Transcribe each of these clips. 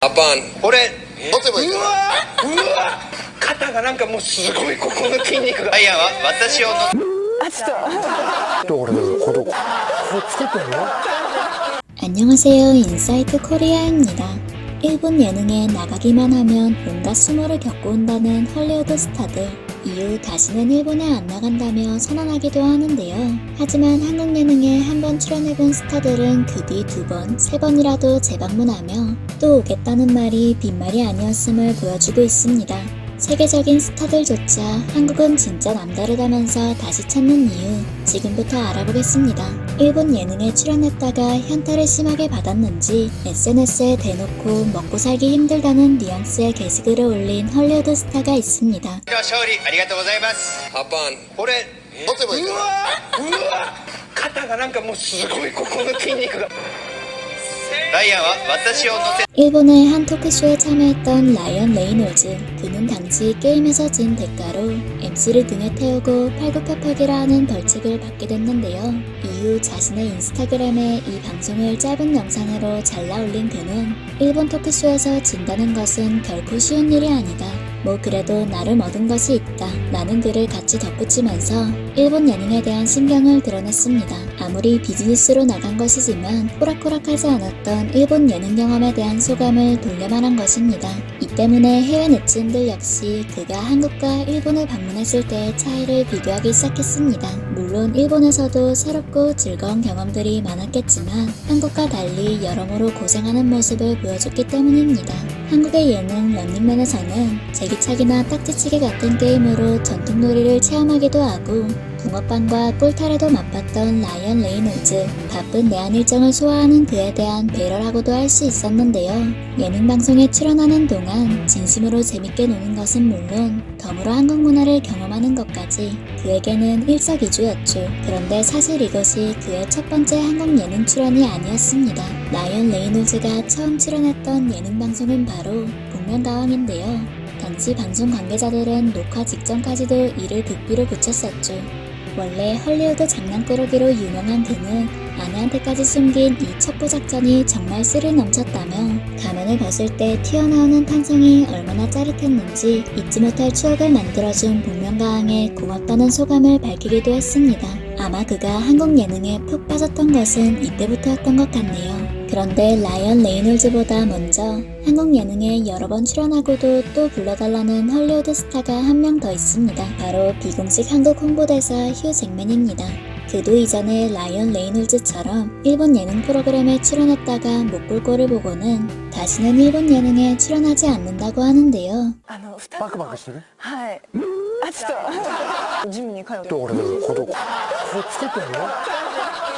アパンこれ持てばいいかうわうわ肩がなんかもうすごいここの筋肉がら。いや私を乗せ안녕하세요. 인사이트 코리아입니다. 일본 예능에 나가기만 하면 온갖 수모를 겪고 온다는 헐리우드 스타들. 이후 다시는 일본에 안 나간다며 선언하기도 하는데요. 하지만 한국 예능에 한 번 출연해본 스타들은 그 뒤 두 번, 세 번이라도 재방문하며 또 오겠다는 말이 빈말이 아니었음을 보여주고 있습니다. 세계적인 스타들조차 한국은 진짜 남다르다면서 다시 찾는 이유 지금부터 알아보겠습니다. 일본 예능에 출연했다가 현타를 심하게 받았는지 SNS에 대놓고 먹고 살기 힘들다는 뉘앙스의 게시글을 올린 헐리우드 스타가 있습니다. 勝利ありがとうございます。アパンこれ持てばいいから。うわ肩がなんかもうすごいここの筋肉がライアンは私を乗せ 일본의 한 토크쇼에 참여했던 라이언 레이놀즈. 그는 당시 게임에서 진 대가로 MC를 등에 태우고 팔굽혀펴기라 하는 벌칙을 받게 됐는데요. 이후 자신의 인스타그램에 이 방송을 짧은 영상으로 잘라 올린 그는 일본 토크쇼에서 진다는 것은 결코 쉬운 일이 아니다. 뭐 그래도 나름 얻은 것이 있다 라는 글을 같이 덧붙이면서 일본 예능에 대한 신경을 드러냈습니다. 아무리 비즈니스로 나간 것이지만 호락호락하지 않았던 일본 예능 경험에 대한 소감을 돌려 말한 것입니다. 이 때문에 해외 네티즌들 역시 그가 한국과 일본을 방문했을 때의 차이를 비교하기 시작했습니다. 물론 일본에서도 새롭고 즐거운 경험들이 많았겠지만 한국과 달리 여러모로 고생하는 모습을 보여줬기 때문입니다. 한국의 예능 런닝맨에서는 제기차기나 딱지치기 같은 게임으로 전통놀이를 체험하기도 하고 붕어빵과 꿀타래도 맛봤던 라이언 레이놀즈. 바쁜 내한 일정을 소화하는 그에 대한 배려라고도 할 수 있었는데요. 예능 방송에 출연하는 동안 진심으로 재밌게 노는 것은 물론 덤으로 한국 문화를 경험하는 것까지 그에게는 일석이조였죠. 그런데 사실 이것이 그의 첫 번째 한국 예능 출연이 아니었습니다. 라이언 레이놀즈가 처음 출연했던 예능 방송은 바로 복면가왕인데요. 당시 방송 관계자들은 녹화 직전까지도 이를 극비로 붙였었죠. 원래 헐리우드 장난꾸러기로 유명한 그는 아내한테까지 숨긴 이 첩보 작전이 정말 스릴 넘쳤다며 가면을 벗을 때 튀어나오는 탄성이 얼마나 짜릿했는지 잊지 못할 추억을 만들어준 복면가왕에 고맙다는 소감을 밝히기도 했습니다. 아마 그가 한국 예능에 푹 빠졌던 것은 이때부터였던 것 같네요. 그런데 라이언 레이놀즈보다 먼저 한국 예능에 여러 번 출연하고도 또 불러달라는 헐리우드 스타가 한 명 더 있습니다. 바로 비공식 한국 홍보대사 휴 잭맨입니다. 그도 이전에 라이언 레이놀즈처럼 일본 예능 프로그램에 출연했다가 못 볼 꼴을 보고는 다시는 일본 예능에 출연하지 않는다고 하는데요. バクバクしてるはいちょっとジムに通って俺でもこれつけてんの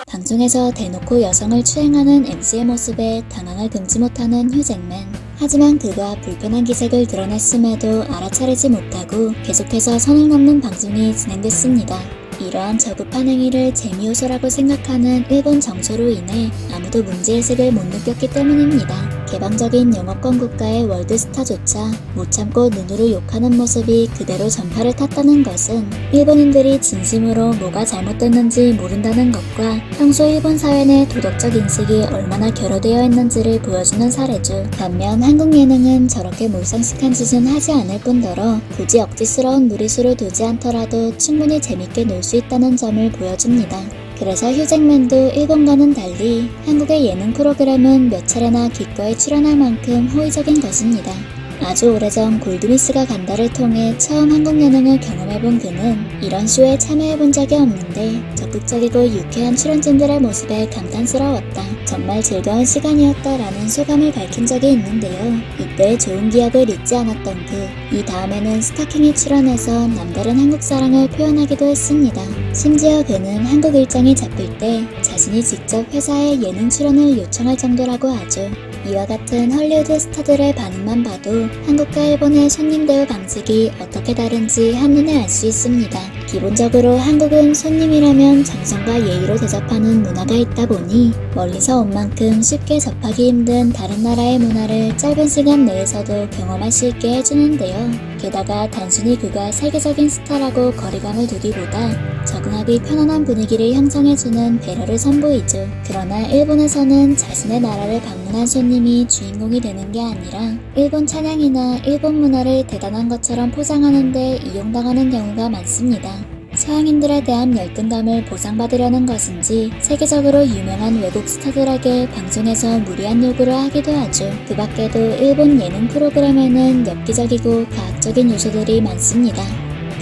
방송에서 대놓고 여성을 추행하는 MC의 모습에 당황을 금치 못하는 휴 잭맨. 하지만 그가 불편한 기색을 드러냈음에도 알아차리지 못하고 계속해서 선을 넘는 방송이 진행됐습니다. 이러한 저급한 행위를 재미요소라고 생각하는 일본 정서로 인해 아무도 문제의식을 못 느꼈기 때문입니다. 개방적인 영어권 국가의 월드스타조차 못 참고 눈으로 욕하는 모습이 그대로 전파를 탔다는 것은 일본인들이 진심으로 뭐가 잘못됐는지 모른다는 것과 평소 일본 사회 내 도덕적 인식이 얼마나 결여되어 있는지를 보여주는 사례죠. 반면 한국 예능은 저렇게 몰상식한 짓은 하지 않을 뿐더러 굳이 억지스러운 무리수를 두지 않더라도 충분히 재밌게 놀 수 있다는 점을 보여줍니다. 그래서 휴 잭맨도 일본과는 달리 한국의 예능 프로그램은 몇 차례나 기꺼이 출연할 만큼 호의적인 것입니다. 아주 오래전 골드미스가 간다를 통해 처음 한국 예능을 경험해본 그는 이런 쇼에 참여해본 적이 없는데 적극적이고 유쾌한 출연진들의 모습에 감탄스러웠다. 정말 즐거운 시간이었다라는 소감을 밝힌 적이 있는데요. 이때의 좋은 기억을 잊지 않았던 그. 이 다음에는 스타킹에 출연해서 남다른 한국 사랑을 표현하기도 했습니다. 심지어 그는 한국 일정이 잡힐 때 자신이 직접 회사에 예능 출연을 요청할 정도라고 하죠. 이와 같은 헐리우드 스타들의 반응만 봐도 한국과 일본의 손님 대우 방식이 어떻게 다른지 한눈에 알 수 있습니다. 기본적으로 한국은 손님이라면 정성과 예의로 대접하는 문화가 있다 보니 멀리서 온 만큼 쉽게 접하기 힘든 다른 나라의 문화를 짧은 시간 내에서도 경험할 수 있게 해주는데요. 게다가 단순히 그가 세계적인 스타라고 거리감을 두기보다 적응하기 편안한 분위기를 형성해주는 배려를 선보이죠. 그러나 일본에서는 자신의 나라를 방문한 손님이 주인공이 되는 게 아니라 일본 찬양이나 일본 문화를 대단한 것처럼 포장하는데 이용당하는 경우가 많습니다. 서양인들에 대한 열등감을 보상받으려는 것인지 세계적으로 유명한 외국 스타들에게 방송에서 무리한 요구를 하기도 하죠. 그 밖에도 일본 예능 프로그램에는 엽기적이고 과학적인 요소들이 많습니다.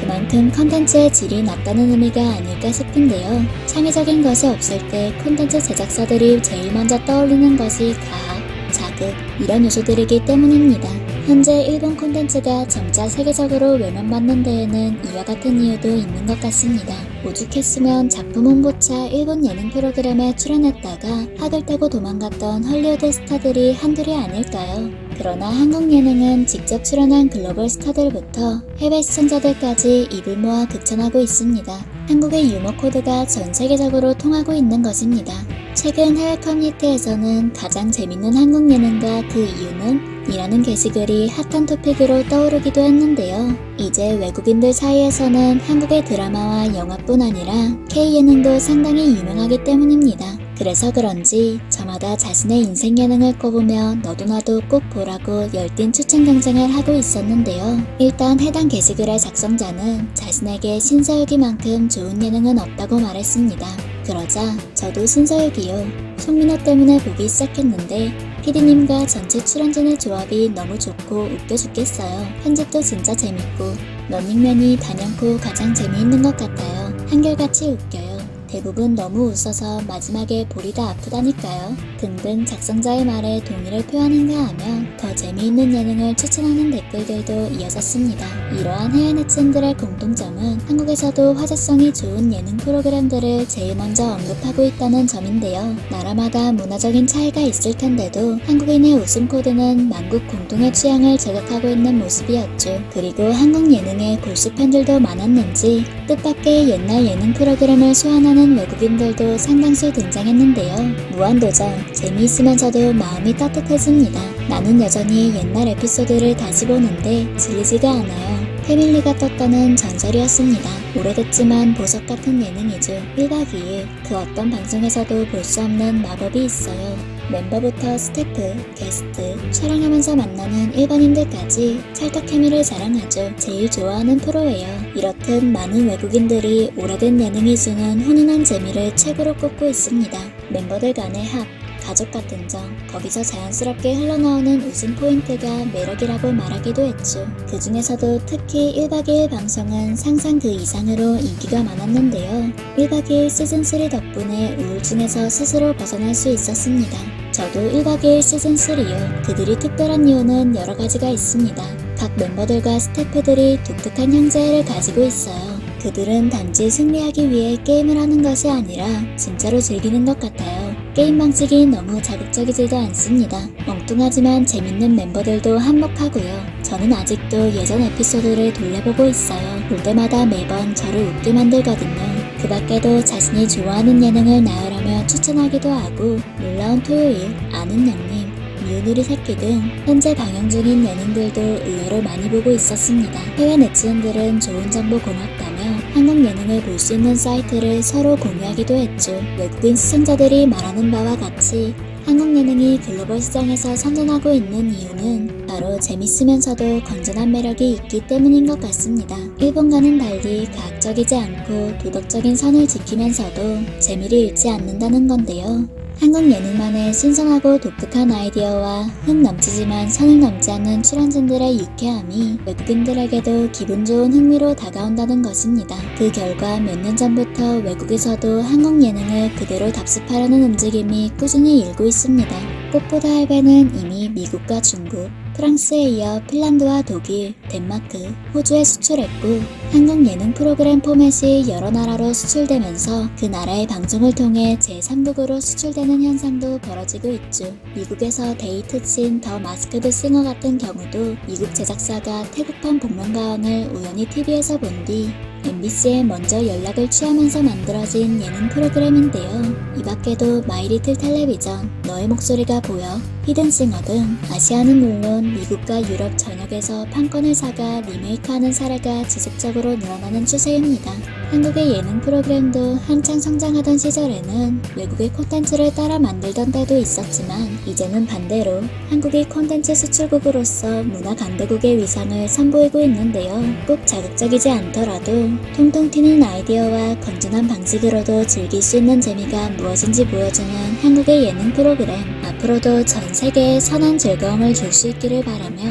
그만큼 컨텐츠의 질이 낮다는 의미가 아닐까 싶은데요. 창의적인 것이 없을 때 콘텐츠 제작사들이 제일 먼저 떠올리는 것이 과학, 자극 이런 요소들이기 때문입니다. 현재 일본 콘텐츠가 점차 세계적으로 외면받는 데에는 이와 같은 이유도 있는 것 같습니다. 오죽했으면 작품 홍보차 일본 예능 프로그램에 출연했다가 학을 떼고 도망갔던 헐리우드 스타들이 한둘이 아닐까요? 그러나 한국 예능은 직접 출연한 글로벌 스타들부터 해외 시청자들까지 입을 모아 극찬하고 있습니다. 한국의 유머 코드가 전 세계적으로 통하고 있는 것입니다. 최근 해외 커뮤니티에서는 가장 재밌는 한국 예능과 그 이유는 이라는 게시글이 핫한 토픽으로 떠오르기도 했는데요. 이제 외국인들 사이에서는 한국의 드라마와 영화뿐 아니라 K-예능도 상당히 유명하기 때문입니다. 그래서 그런지 저마다 자신의 인생 예능을 꼽으며 너도 나도 꼭 보라고 열띤 추천 경쟁을 하고 있었는데요. 일단 해당 게시글의 작성자는 자신에게 신서유기만큼 좋은 예능은 없다고 말했습니다. 그러자 저도 신서유기요. 송민호 때문에 보기 시작했는데 PD님과 전체 출연진의 조합이 너무 좋고 웃겨 죽겠어요. 편집도 진짜 재밌고 런닝맨이 단연코 가장 재미있는 것 같아요. 한결같이 웃겨요. 대부분 너무 웃어서 마지막에 볼이 다 아프다니까요. 등등 작성자의 말에 동의를 표하는가 하면 더 재미있는 예능을 추천하는 댓글들도 이어졌습니다. 이러한 해외 네티즌들의 공통점은 한국에서도 화제성이 좋은 예능 프로그램들을 제일 먼저 언급하고 있다는 점인데요. 나라마다 문화적인 차이가 있을 텐데도 한국인의 웃음 코드는 만국 공통의 취향을 저격하고 있는 모습이었죠. 그리고 한국 예능에 골수 팬들도 많았는지 뜻밖의 옛날 예능 프로그램을 소환하는 외국인들도 상당수 등장했는데요. 무한도전, 재미있으면서도 마음이 따뜻해집니다. 나는 여전히 옛날 에피소드를 다시 보는데 질리지가 않아요. 패밀리가 떴다는 전설이었습니다. 오래됐지만 보석 같은 예능이죠. 1박 2일 그 어떤 방송에서도 볼 수 없는 마법이 있어요. 멤버부터 스태프, 게스트, 촬영하면서 만나는 일반인들까지 찰떡 케미를 자랑하죠. 제일 좋아하는 프로예요. 이렇듯 많은 외국인들이 오래된 예능이 주는 훈훈한 재미를 최고로 꼽고 있습니다. 멤버들 간의 합, 가족 같은 점, 거기서 자연스럽게 흘러나오는 웃음 포인트가 매력이라고 말하기도 했죠. 그 중에서도 특히 1박 2일 방송은 상상 그 이상으로 인기가 많았는데요. 1박 2일 시즌3 덕분에 우울증에서 스스로 벗어날 수 있었습니다. 저도 1박 2일 시즌3요. 그들이 특별한 이유는 여러 가지가 있습니다. 각 멤버들과 스태프들이 독특한 형제를 가지고 있어요. 그들은 단지 승리하기 위해 게임을 하는 것이 아니라 진짜로 즐기는 것 같아요. 게임 방식이 너무 자극적이지도 않습니다. 엉뚱하지만 재밌는 멤버들도 한몫하고요. 저는 아직도 예전 에피소드를 돌려보고 있어요. 볼 때마다 매번 저를 웃게 만들거든요. 그 밖에도 자신이 좋아하는 예능을 나열하며 추천하기도 하고 놀라운 토요일, 아는 형님, 미우누리 새끼 등 현재 방영 중인 예능들도 의외로 많이 보고 있었습니다. 해외 네티즌들은 좋은 정보 고맙다며 한국 예능을 볼 수 있는 사이트를 서로 공유하기도 했죠. 외국인 시청자들이 말하는 바와 같이 한국 예능이 글로벌 시장에서 선전하고 있는 이유는 바로 재밌으면서도 건전한 매력이 있기 때문인 것 같습니다. 일본과는 달리 과학적이지 않고 도덕적인 선을 지키면서도 재미를 잃지 않는다는 건데요. 한국 예능만의 신선하고 독특한 아이디어와 흥 넘치지만 선을 넘지 않는 출연진들의 유쾌함이 외국인들에게도 기분 좋은 흥미로 다가온다는 것입니다. 그 결과 몇 년 전부터 외국에서도 한국 예능을 그대로 답습하려는 움직임이 꾸준히 일고 있습니다. 꽃보다 할배는 이미 미국과 중국, 프랑스에 이어 핀란드와 독일, 덴마크, 호주에 수출했고 한국 예능 프로그램 포맷이 여러 나라로 수출되면서 그 나라의 방송을 통해 제3국으로 수출되는 현상도 벌어지고 있죠. 미국에서 데이트친 더 마스크드 싱어 같은 경우도 미국 제작사가 태국판 복면가왕을 우연히 TV에서 본 뒤 MBC에 먼저 연락을 취하면서 만들어진 예능 프로그램인데요. 이 밖에도 마이리틀 텔레비전, 너의 목소리가 보여, 히든싱어 등 아시아는 물론 미국과 유럽 전역에서 판권을 사가 리메이크하는 사례가 지속적으로 늘어나는 추세입니다. 한국의 예능 프로그램도 한창 성장하던 시절에는 외국의 콘텐츠를 따라 만들던 때도 있었지만 이제는 반대로 한국이 콘텐츠 수출국으로서 문화 강대국의 위상을 선보이고 있는데요. 꼭 자극적이지 않더라도 통통 튀는 아이디어와 건전한 방식으로도 즐길 수 있는 재미가 무엇인지 보여주는 한국의 예능 프로그램, 앞으로도 전 세계에 선한 즐거움을 줄 수 있기를 바라며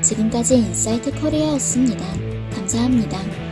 지금까지 인사이트 코리아였습니다. 감사합니다.